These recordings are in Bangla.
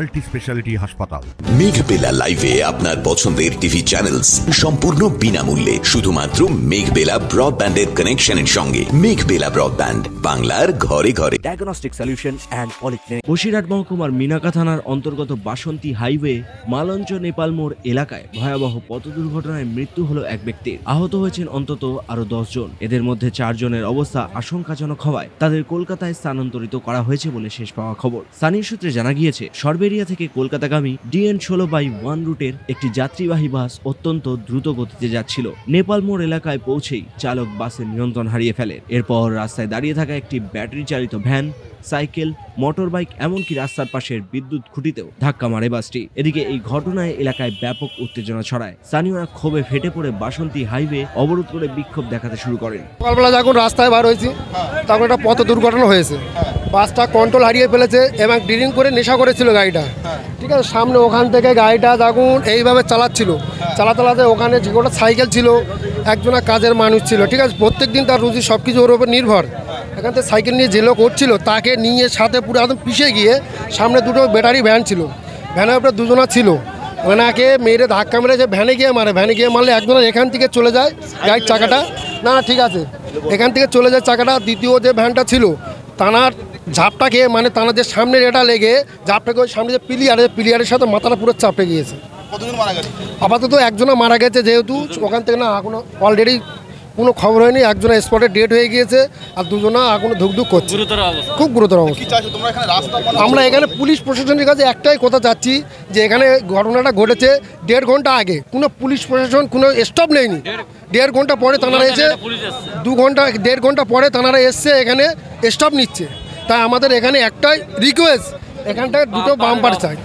মাল্টি স্পেশালিটি হাসপাতাল। মেঘবেলা লাইভে আপনার পছন্দের টিভি চ্যানেলস সম্পূর্ণ বিনামূল্যে শুধুমাত্র মেঘবেলা ব্রডব্যান্ডের কানেকশনের সঙ্গে। মেঘবেলা ব্রডব্যান্ড, বাংলার ঘরে ঘরে। Diagnostic solution and polyclinic. Basirhat মহকুমার মিনাকা থানার অন্তর্গত বাসন্তী হাইওয়ে মালঞ্চ নেপাল মোড় এলাকায় ভয়াবহ পথ দুর্ঘটনায় মৃত্যু হলো এক ব্যক্তির। আহত হয়েছেন অন্তত আরো 10 জন। এদের মধ্যে 4 জনের অবস্থা আশঙ্কাজনক হওয়ায় তাদের কলকাতায় স্থানান্তরিত করা হয়েছে বলে শেষ পাওয়া খবর। স্থানীয় সূত্রে জানা গিয়েছে, সরবেরিয়া থেকে কলকাতাগামী DN-16/1 রুটের একটি যাত্রীবাহী বাস অত্যন্ত দ্রুত গতিতে যাচ্ছিল। নেপাল মোড় এলাকায় পৌঁছেই চালক বাসের নিয়ন্ত্রণ হারিয়ে ফেলে। এরপর রাস্তায় দাঁড়িয়ে থাকা একটি ব্যাটারি চালিত ভ্যান, সাইকেল, মোটর বাইক এমনকি রাস্তার পাশের বিদ্যুৎ খুঁটিতেও ধাক্কা মারে বাসটি। এদিকে এই ঘটনায় এলাকায় ব্যাপক উত্তেজনা ছড়ায়। স্থানীয়রা ক্ষোভে ফেটে পড়ে বাসন্তী হাইওয়ে অবরোধ করে বিক্ষোভ দেখাতে শুরু করেন। সকালবেলা যখন রাস্তায় বার হয়েছি তখন একটা পথ দুর্ঘটনা হয়েছে। বাসটা কন্ট্রোল হারিয়ে ফেলেছে এবং ড্রিঙ্ক করে নেশা করেছিল গাড়িটা। ঠিক আছে, সামনে ওখান থেকে গাড়িটা যখন এইভাবে চালাচ্ছিল, চালাতে ওখানে যে কোনো সাইকেল ছিল, একজনের কাজের মানুষ ছিল। ঠিক আছে, প্রত্যেকদিন তার রুজি সব কিছু ওর উপর নির্ভর। এখান থেকে সাইকেল নিয়ে যে লোক করছিল তাকে নিয়ে সাথে পুরো একদম পিছিয়ে গিয়ে সামনে দুটো ব্যাটারি ভ্যান ছিল, ভ্যানের উপরে দুজনা ছিল, ওনাকে মেরে ধাক্কা মেরেছে। ভ্যানে গিয়ে মারলে একজনের এখান থেকে চলে যায় গাড়ির চাকাটা, না ঠিক আছে, এখান থেকে চলে যায় চাকাটা। দ্বিতীয় যে ভ্যানটা ছিল তানার ঝাপটাকে তানার যে সামনের এটা লেগে ঝাপটাকে ওই সামনে যে পিলিয়ারের সাথে মাথাটা পুরো চাপে গিয়েছে। আপাতত একজনা মারা গেছে, যেহেতু ওখান থেকে না এখনো অলরেডি কোনো খবর হয়নি। একজনের স্পটে ডেট হয়ে গিয়েছে আর দুজনা এখনো ধুকধুক করছে, খুব গুরুতর অবস্থা। আমরা এখানে পুলিশ প্রশাসনের কাছে একটাই কথা চাচ্ছি যে এখানে ঘটনাটা ঘটেছে 1.5 ঘন্টা আগে, কোনো পুলিশ প্রশাসন কোনো স্টপ নেয়নি। 1.5 ঘন্টা পরে তানারা এসে 1.5 ঘন্টা পরে তানারা এসছে এখানে স্টপ নিচ্ছে। তাই আমাদের এখানে একটাই রিকোয়েস্ট, এখানটায় দুটো বাম্পার চাই।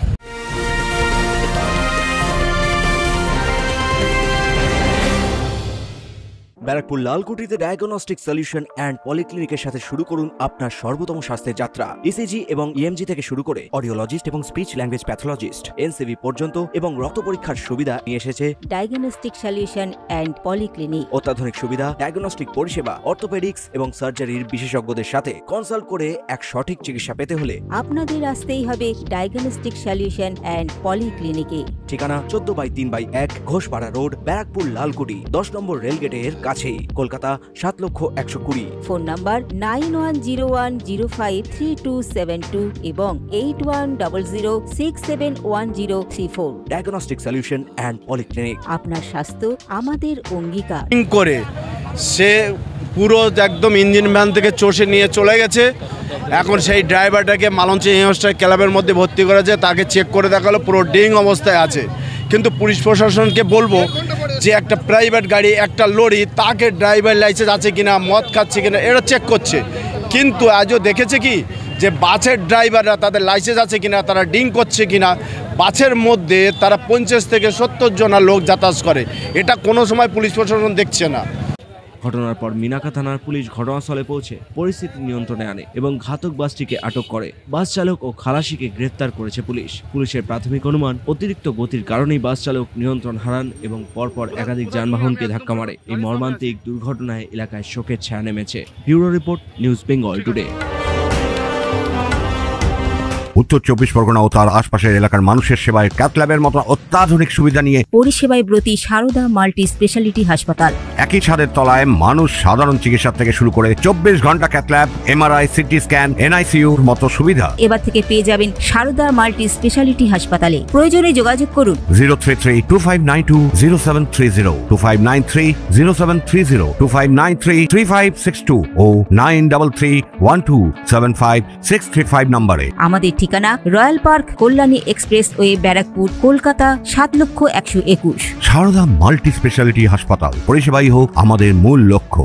ব্যারাকপুর লালকুটিতে ডায়াগনস্টিক সলিউশন অ্যান্ড পলিক্লিনিকের সাথে শুরু করুন আপনার সর্বোত্তম স্বাস্থ্যের যাত্রা। ইসিজি এবং EMG থেকে শুরু করে অডিওলজিস্ট এবং স্পিচ ল্যাঙ্গুয়েজ প্যাথোলজিস্ট, NCV পর্যন্ত এবং রক্ত পরীক্ষার সুবিধা নিয়ে এসেছে ডায়াগনস্টিক সলিউশন অ্যান্ড পলিক্লিনিক। অত্যাধুনিক সুবিধা, ডায়াগনস্টিক পরিষেবা, অর্থোপেডিক্স এবং সার্জারির বিশেষজ্ঞদের সাথে কনসাল্ট করে এক সঠিক চিকিৎসা পেতে হলে আপনাদের আসতেই হবে ডায়াগনস্টিক সলিউশন অ্যান্ড পলিক্লিনিকে। ঠিকানা 14/3/1 ঘোষপাড়া রোড, ব্যারাকপুর লালকুটি, 10 নম্বর রেলগেটের কাছেই, কলকাতা 7,20,020। ফোন নাম্বার 9101053272 এবং 8100671034। Diagnostic solution and polyclinic. আপনার স্বাস্থ্য আমাদের অঙ্গীকার। করে সে পুরো একদম ইঞ্জিন ভ্যান থেকে চষে নিয়ে চলে গেছে। এখন সেই ড্রাইভারটাকে মালঞ্চ ইনস্টার ক্লাবের মধ্যে ভর্তি করেছে, তাকে চেক করে দেখালো পুরো ডিং অবস্থায় আছে। কিন্তু পুলিশ প্রশাসনকে বলবো যে একটা প্রাইভেট গাড়ি, একটা লরি, তাকে ড্রাইভার লাইসেন্স আছে কিনা, মদ খাচ্ছে কিনা এটা চেক করছে। কিন্তু আজও দেখেছে কি যে বাসের ড্রাইভাররা তাদের লাইসেন্স আছে কিনা, তারা ডিং করছে কিনা। বাসের মধ্যে তারা 50 থেকে 70 জনা লোক যাতায়াত করে, এটা কোনো সময় পুলিশ প্রশাসন দেখছে না। ঘটনার পর মিনাকা থানার পুলিশ ঘটনাস্থলে পৌঁছে পরিস্থিতি নিয়ন্ত্রণে আনে এবং ঘাতক বাসটিকে আটক করে। বাস চালক ও খালাসিকে গ্রেফতার করেছে পুলিশ। পুলিশের প্রাথমিক অনুমান, অতিরিক্ত গতির কারণেই বাস চালক নিয়ন্ত্রণ হারান এবং পরপর একাধিক যানবাহনকে ধাক্কা মারে। এই মর্মান্তিক দুর্ঘটনায় এলাকায় শোকের ছায়া নেমেছে। Bureau report, news Bengal today. উত্তর 24 পরগনা ও তার আশপাশের এলাকার মানুষের সেবায় ক্যাথ ল্যাবের মতো অত্যাধুনিক সুবিধা নিয়ে পরিষেবায় ব্রতী সারদা মাল্টি স্পেশালিটি হাসপাতাল। একই ছাদের তলায় মানুষ সাধারণ চিকিৎসা থেকে শুরু করে 24 ঘন্টা cath lab, MRI, CT scan, NICUর মতো সুবিধা এবার থেকে পেয়ে যাবেন সারদা মাল্টি স্পেশালিটি হাসপাতালে। প্রয়োজনে যোগাযোগ করুন 033-2592-0730, 2593-0730, 2593-3562 ও 9331275635 নম্বরে। আমাদের ঠিকানা Royal Park, Kalyani expressway, Barrackpore, Kolkata 7,01,21। Sarada multi speciality হাসপাতাল, পরিষেবাই হোক আমাদের মূল লক্ষ্য।